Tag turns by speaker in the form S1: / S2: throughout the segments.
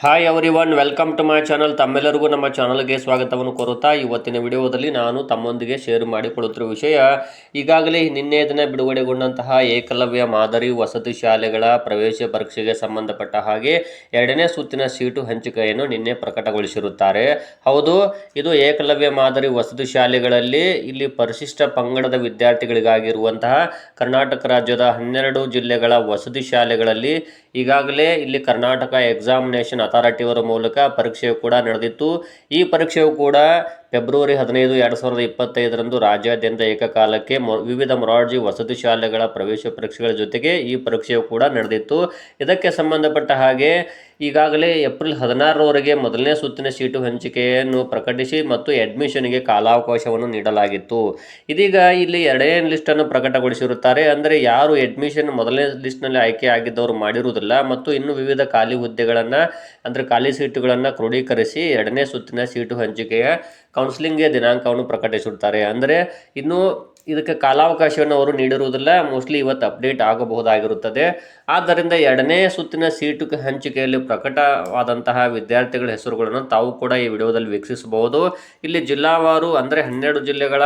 S1: Hi everyone, welcome to my channel. ತಮ್ಮೆಲ್ಲರಿಗೂ ನಮ್ಮ ಚಾನಲ್ಗೆ ಸ್ವಾಗತವನ್ನು ಕೋರುತ್ತಾ ಇವತ್ತಿನ ವಿಡಿಯೋದಲ್ಲಿ ನಾನು ತಮ್ಮೊಂದಿಗೆ ಶೇರ್ ಮಾಡಿಕೊಳ್ಳುತ್ತಿರುವ ವಿಷಯ, ಈಗಾಗಲೇ ನಿನ್ನೆ ದಿನ ಬಿಡುಗಡೆಗೊಂಡಂತಹ ಏಕಲವ್ಯ ಮಾದರಿ ವಸತಿ ಶಾಲೆಗಳ ಪ್ರವೇಶ ಪರೀಕ್ಷೆಗೆ ಸಂಬಂಧಪಟ್ಟ ಹಾಗೆ ಎರಡನೇ ಸುತ್ತಿನ ಸೀಟು ಹಂಚಿಕೆಯನ್ನು ನಿನ್ನೆ ಪ್ರಕಟಗೊಳಿಸಿರುತ್ತಾರೆ. ಹೌದು, ಇದು ಏಕಲವ್ಯ ಮಾದರಿ ವಸತಿ ಶಾಲೆಗಳಲ್ಲಿ ಇಲ್ಲಿ ಪರಿಶಿಷ್ಟ ಪಂಗಡದ ವಿದ್ಯಾರ್ಥಿಗಳಿಗಾಗಿರುವಂತಹ ಕರ್ನಾಟಕ ರಾಜ್ಯದ 12 ಜಿಲ್ಲೆಗಳ ವಸತಿ ಶಾಲೆಗಳಲ್ಲಿ ಈಗಾಗಲೇ ಇಲ್ಲಿ ಕರ್ನಾಟಕ ಎಕ್ಸಾಮಿನೇಷನ್ ಅಥಾರಿಟಿಯವರ ಮೂಲಕ ಪರೀಕ್ಷೆಯು ಕೂಡ ನಡೆದಿತ್ತು. ಈ ಪರೀಕ್ಷೆಯು ಕೂಡ ಫೆಬ್ರವರಿ 15, 2025ರಂದು ರಾಜ್ಯಾದ್ಯಂತ ಏಕಕಾಲಕ್ಕೆ ವಿವಿಧ ಮೊರಾರ್ಜಿ ವಸತಿ ಶಾಲೆಗಳ ಪ್ರವೇಶ ಪರೀಕ್ಷೆಗಳ ಜೊತೆಗೆ ಈ ಪರೀಕ್ಷೆಯು ಕೂಡ ನಡೆದಿತ್ತು. ಇದಕ್ಕೆ ಸಂಬಂಧಪಟ್ಟ ಹಾಗೆ ಈಗಾಗಲೇ ಏಪ್ರಿಲ್ 16ರವರೆಗೆ ಮೊದಲನೇ ಸುತ್ತಿನ ಸೀಟು ಹಂಚಿಕೆಯನ್ನು ಪ್ರಕಟಿಸಿ ಮತ್ತು ಅಡ್ಮಿಷನ್ಗೆ ಕಾಲಾವಕಾಶವನ್ನು ನೀಡಲಾಗಿತ್ತು. ಇದೀಗ ಇಲ್ಲಿ ಎರಡನೇ ಲಿಸ್ಟನ್ನು ಪ್ರಕಟಗೊಳಿಸಿರುತ್ತಾರೆ. ಅಂದರೆ ಯಾರು ಅಡ್ಮಿಷನ್ ಮೊದಲನೇ ಲಿಸ್ಟ್ನಲ್ಲಿ ಆಯ್ಕೆ ಆಗಿದ್ದವರು ಮಾಡಿರುವುದಿಲ್ಲ ಮತ್ತು ಇನ್ನು ವಿವಿಧ ಖಾಲಿ ಹುದ್ದೆಗಳನ್ನು ಅಂದರೆ ಖಾಲಿ ಸೀಟುಗಳನ್ನು ಕ್ರೋಢೀಕರಿಸಿ ಎರಡನೇ ಸುತ್ತಿನ ಸೀಟು ಹಂಚಿಕೆಯ ಕೌನ್ಸಿಲಿಂಗ್ಗೆ ದಿನಾಂಕವನ್ನು ಪ್ರಕಟಿಸುತ್ತಾರೆ. ಅಂದರೆ ಇನ್ನು ಇದಕ್ಕೆ ಕಾಲಾವಕಾಶವನ್ನು ಅವರು ನೀಡಿರುವುದಿಲ್ಲ. ಮೋಸ್ಟ್ಲಿ ಇವತ್ತು ಅಪ್ಡೇಟ್ ಆಗಬಹುದಾಗಿರುತ್ತದೆ. ಆದ್ದರಿಂದ ಎರಡನೇ ಸುತ್ತಿನ ಸೀಟು ಹಂಚಿಕೆಯಲ್ಲಿ ಪ್ರಕಟವಾದಂತಹ ವಿದ್ಯಾರ್ಥಿಗಳ ಹೆಸರುಗಳನ್ನು ತಾವು ಕೂಡ ಈ ವಿಡಿಯೋದಲ್ಲಿ ವೀಕ್ಷಿಸಬಹುದು. ಇಲ್ಲಿ ಜಿಲ್ಲಾವಾರು ಅಂದರೆ 12 ಜಿಲ್ಲೆಗಳ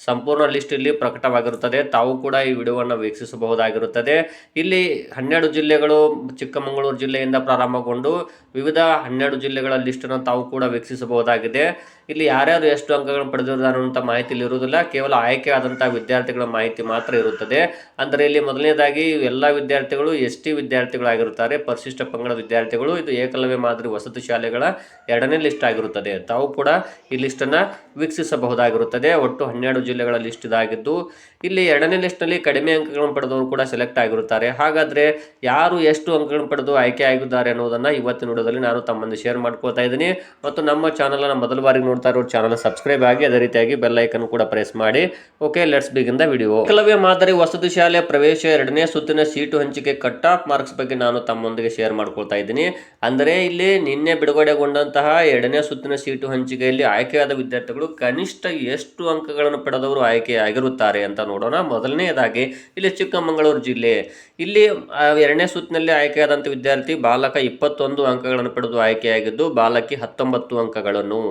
S1: ಸಂಪೂರ್ಣ ಲಿಸ್ಟ್ ಇಲ್ಲಿ ಪ್ರಕಟವಾಗಿರುತ್ತದೆ. ತಾವು ಕೂಡ ಈ ವಿಡಿಯೋವನ್ನು ವೀಕ್ಷಿಸಬಹುದಾಗಿರುತ್ತದೆ. ಇಲ್ಲಿ 12 ಜಿಲ್ಲೆಗಳು ಚಿಕ್ಕಮಗಳೂರು ಜಿಲ್ಲೆಯಿಂದ ಪ್ರಾರಂಭಗೊಂಡು ವಿವಿಧ 12 ಜಿಲ್ಲೆಗಳ ಲಿಸ್ಟನ್ನು ತಾವು ಕೂಡ ವೀಕ್ಷಿಸಬಹುದಾಗಿದೆ. ಇಲ್ಲಿ ಯಾರ್ಯಾರು ಎಷ್ಟು ಅಂಕಗಳನ್ನು ಪಡೆದಿದ್ದಾರೆ ಅನ್ನುವಂಥ ಮಾಹಿತಿ ಇಲ್ಲಿ ಇರುವುದಿಲ್ಲ. ಕೇವಲ ಆಯ್ಕೆ ಆದಂಥ ವಿದ್ಯಾರ್ಥಿಗಳ ಮಾಹಿತಿ ಮಾತ್ರ ಇರುತ್ತದೆ. ಅಂದರೆ ಇಲ್ಲಿ ಮೊದಲನೇದಾಗಿ ಎಲ್ಲ ವಿದ್ಯಾರ್ಥಿಗಳು ST ವಿದ್ಯಾರ್ಥಿಗಳಾಗಿರುತ್ತಾರೆ, ಪರಿಶಿಷ್ಟ ಪಂಗಡ ವಿದ್ಯಾರ್ಥಿಗಳು. ಇದು ಏಕಲವ್ಯ ಮಾದರಿ ವಸತಿ ಶಾಲೆಗಳ ಎರಡನೇ ಲಿಸ್ಟ್ ಆಗಿರುತ್ತದೆ. ತಾವು ಕೂಡ ಈ ಲಿಸ್ಟನ್ನು ವೀಕ್ಷಿಸಬಹುದಾಗಿರುತ್ತದೆ. ಒಟ್ಟು 12 ಜಿಲ್ಲೆಗಳ ಲಿಸ್ಟ್ ಇದಾಗಿದ್ದು ಇಲ್ಲಿ ಎರಡನೇ ಲಿಸ್ಟ್ನಲ್ಲಿ ಕಡಿಮೆ ಅಂಕಗಳನ್ನು ಪಡೆದವರು ಕೂಡ ಸೆಲೆಕ್ಟ್ ಆಗಿರುತ್ತಾರೆ. ಹಾಗಾದರೆ ಯಾರು ಎಷ್ಟು ಅಂಕಗಳನ್ನು ಪಡೆದು ಆಯ್ಕೆ ಆಗಿದ್ದಾರೆ ಅನ್ನೋದನ್ನು ಇವತ್ತಿನ ವಿಡಿಯೋದಲ್ಲಿ ನಾನು ತಮ್ಮನ್ನು ಶೇರ್ ಮಾಡ್ಕೊಳ್ತಾ ಇದ್ದೀನಿ. ಮತ್ತು ನಮ್ಮ ಚಾನಲನ್ನು ಮೊದಲ ಬಾರಿಗೆ ನೋಡ್ತಾ ಇರೋ ಚಾನಲ್ ಸಬ್ಸ್ಕ್ರೈಬ್ ಆಗಿ, ಅದೇ ರೀತಿಯಾಗಿ ಬೆಲ್ ಐಕನ್ ಕೂಡ ಪ್ರೆಸ್ ಮಾಡಿ. Okay, let's begin the video. Ekalavya ಮಾದರಿ ವಸತಿ ಶಾಲೆ ಪ್ರವೇಶ ಎರಡನೇ ಸುತ್ತಿನ ಸೀಟು ಹಂಚಿಕೆ ಕಟ್ ಆಫ್ ಮಾರ್ಕ್ಸ್ ಬಗ್ಗೆ ನಾನು ತಮ್ಮೊಂದಿಗೆ ಶೇರ್ ಮಾಡ್ಕೊಳ್ತಾ ಇದ್ದೀನಿ. ಅಂದರೆ ಇಲ್ಲಿ ನಿನ್ನೆ ಬಿಡುಗಡೆಗೊಂಡಂತಹ ಎರಡನೇ ಸುತ್ತಿನ ಸೀಟು ಹಂಚಿಕೆಯಲ್ಲಿ ಆಯ್ಕೆಯಾದ ವಿದ್ಯಾರ್ಥಿಗಳು ಕನಿಷ್ಠ ಎಷ್ಟು ಅಂಕಗಳನ್ನು ಪಡೆದವರು ಆಯ್ಕೆಯಾಗಿರುತ್ತಾರೆ ಅಂತ ನೋಡೋಣ. ಮೊದಲನೆಯದಾಗಿ ಇಲ್ಲಿ ಚಿಕ್ಕಮಗಳೂರು ಜಿಲ್ಲೆ. ಇಲ್ಲಿ ಎರಡನೇ ಸುತ್ತಿನಲ್ಲಿ ಆಯ್ಕೆಯಾದಂಥ ವಿದ್ಯಾರ್ಥಿ ಬಾಲಕ 21 ಅಂಕಗಳನ್ನು ಪಡೆದು ಆಯ್ಕೆಯಾಗಿದ್ದು ಬಾಲಕಿ 19 ಅಂಕಗಳನ್ನು.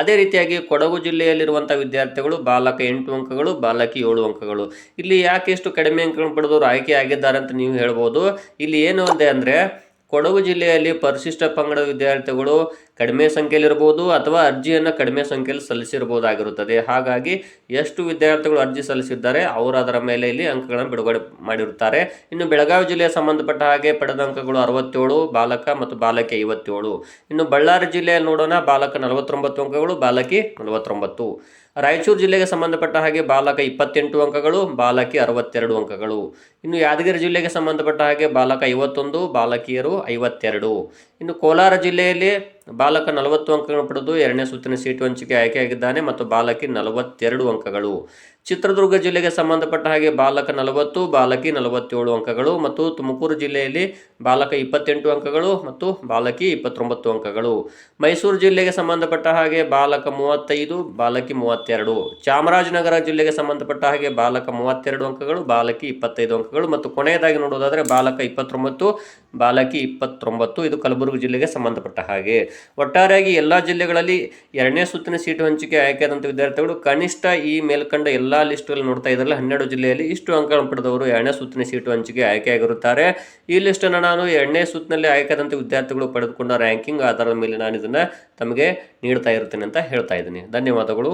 S1: ಅದೇ ರೀತಿಯಾಗಿ ಕೊಡಗು ಜಿಲ್ಲೆಯಲ್ಲಿರುವಂಥ ವಿದ್ಯಾರ್ಥಿಗಳು ಬಾಲಕ 8 ಅಂಕಗಳು, ಬಾಲಕಿ 7 ಅಂಕಗಳು. ಇಲ್ಲಿ ಯಾಕೆ ಎಷ್ಟು ಕಡಿಮೆ ಅಂಕಗಳನ್ನು ಪಡೆದವರು ಆಯ್ಕೆ ಆಗಿದ್ದಾರೆ ಅಂತ ನೀವು ಹೇಳ್ಬೋದು. ಇಲ್ಲಿ ಏನು ಇದೆ ಅಂದರೆ ಕೊಡಗು ಜಿಲ್ಲೆಯಲ್ಲಿ ಪರಿಶಿಷ್ಟ ಪಂಗಡ ವಿದ್ಯಾರ್ಥಿಗಳು ಕಡಿಮೆ ಸಂಖ್ಯೆಯಲ್ಲಿರ್ಬೋದು ಅಥವಾ ಅರ್ಜಿಯನ್ನು ಕಡಿಮೆ ಸಂಖ್ಯೆಯಲ್ಲಿ ಸಲ್ಲಿಸಿರ್ಬೋದಾಗಿರುತ್ತದೆ. ಹಾಗಾಗಿ ಎಷ್ಟು ವಿದ್ಯಾರ್ಥಿಗಳು ಅರ್ಜಿ ಸಲ್ಲಿಸಿದ್ದಾರೆ ಅವರು ಅದರ ಮೇಲೆ ಇಲ್ಲಿ ಅಂಕಗಳನ್ನು ಬಿಡುಗಡೆ ಮಾಡಿರುತ್ತಾರೆ. ಇನ್ನು ಬೆಳಗಾವಿ ಜಿಲ್ಲೆಯ ಸಂಬಂಧಪಟ್ಟ ಹಾಗೆ ಪಡೆದ ಅಂಕಗಳು 67, ಬಾಲಕ ಮತ್ತು ಬಾಲಕಿ 57. ಇನ್ನು ಬಳ್ಳಾರಿ ಜಿಲ್ಲೆಯಲ್ಲಿ ನೋಡೋಣ, ಬಾಲಕ 49 ಅಂಕಗಳು, ಬಾಲಕಿ 49. ರಾಯಚೂರು ಜಿಲ್ಲೆಗೆ ಸಂಬಂಧಪಟ್ಟ ಹಾಗೆ ಬಾಲಕ 28 ಅಂಕಗಳು, ಬಾಲಕಿ 62 ಅಂಕಗಳು. ಇನ್ನು ಯಾದಗಿರಿ ಜಿಲ್ಲೆಗೆ ಸಂಬಂಧಪಟ್ಟ ಹಾಗೆ ಬಾಲಕ 51, ಬಾಲಕಿಯರು 52. ಇನ್ನು ಕೋಲಾರ ಜಿಲ್ಲೆಯಲ್ಲಿ ಬಾಲಕ 40 ಅಂಕಗಳನ್ನು ಪಡೆದು ಎರಡನೇ ಸುತ್ತಿನ ಸೀಟು ಹಂಚಿಕೆ ಆಯ್ಕೆಯಾಗಿದ್ದಾನೆ ಮತ್ತು ಬಾಲಕಿ 42 ಅಂಕಗಳು. ಚಿತ್ರದುರ್ಗ ಜಿಲ್ಲೆಗೆ ಸಂಬಂಧಪಟ್ಟ ಹಾಗೆ ಬಾಲಕ 40, ಬಾಲಕಿ 47 ಅಂಕಗಳು. ಮತ್ತು ತುಮಕೂರು ಜಿಲ್ಲೆಯಲ್ಲಿ ಬಾಲಕ 28 ಅಂಕಗಳು ಮತ್ತು ಬಾಲಕಿ 29 ಅಂಕಗಳು. ಮೈಸೂರು ಜಿಲ್ಲೆಗೆ ಸಂಬಂಧಪಟ್ಟ ಹಾಗೆ ಬಾಲಕ 35, ಬಾಲಕಿ 32. ಚಾಮರಾಜನಗರ ಜಿಲ್ಲೆಗೆ ಸಂಬಂಧಪಟ್ಟ ಹಾಗೆ ಬಾಲಕ 32 ಅಂಕಗಳು, ಬಾಲಕಿ 25 ಅಂಕಗಳು. ಮತ್ತು ಕೊನೆಯದಾಗಿ ನೋಡೋದಾದರೆ ಬಾಲಕ 29, ಬಾಲಕಿ 29. ಇದು ಕಲಬುರಗಿ ಜಿಲ್ಲೆಗೆ ಸಂಬಂಧಪಟ್ಟ ಹಾಗೆ. ಒಟ್ಟಾರೆಯಾಗಿ ಎಲ್ಲ ಜಿಲ್ಲೆಗಳಲ್ಲಿ ಎರಡನೇ ಸುತ್ತಿನ ಸೀಟು ಹಂಚಿಕೆ ಆಯ್ಕೆಯಾದಂಥ ವಿದ್ಯಾರ್ಥಿಗಳು ಕನಿಷ್ಠ ಈ ಮೇಲ್ಕಂಡ ಎಲ್ಲ ಲಿಸ್ಟ್ಗಳಲ್ಲಿ ನೋಡ್ತಾ ಇದ್ರಲ್ಲ 12 ಜಿಲ್ಲೆಯಲ್ಲಿ ಇಷ್ಟು ಅಂಕಗಳನ್ನು ಪಡೆದವರು ಎರಡನೇ ಸುತ್ತಿನ ಸೀಟು ಹಂಚಿಕೆ ಆಯ್ಕೆಯಾಗಿರುತ್ತಾರೆ. ಈ ಲಿಸ್ಟನ್ನು ನಾನು ಎರಡನೇ ಸುತ್ತಿನಲ್ಲಿ ಆಯ್ಕೆಯಾದಂಥ ವಿದ್ಯಾರ್ಥಿಗಳು ಪಡೆದುಕೊಂಡ ರ್ಯಾಂಕಿಂಗ್ ಆಧಾರದ ಮೇಲೆ ನಾನು ಇದನ್ನು ತಮಗೆ ನೀಡ್ತಾ ಇರ್ತೀನಿ ಅಂತ ಹೇಳ್ತಾ ಇದ್ದೀನಿ. ಧನ್ಯವಾದಗಳು.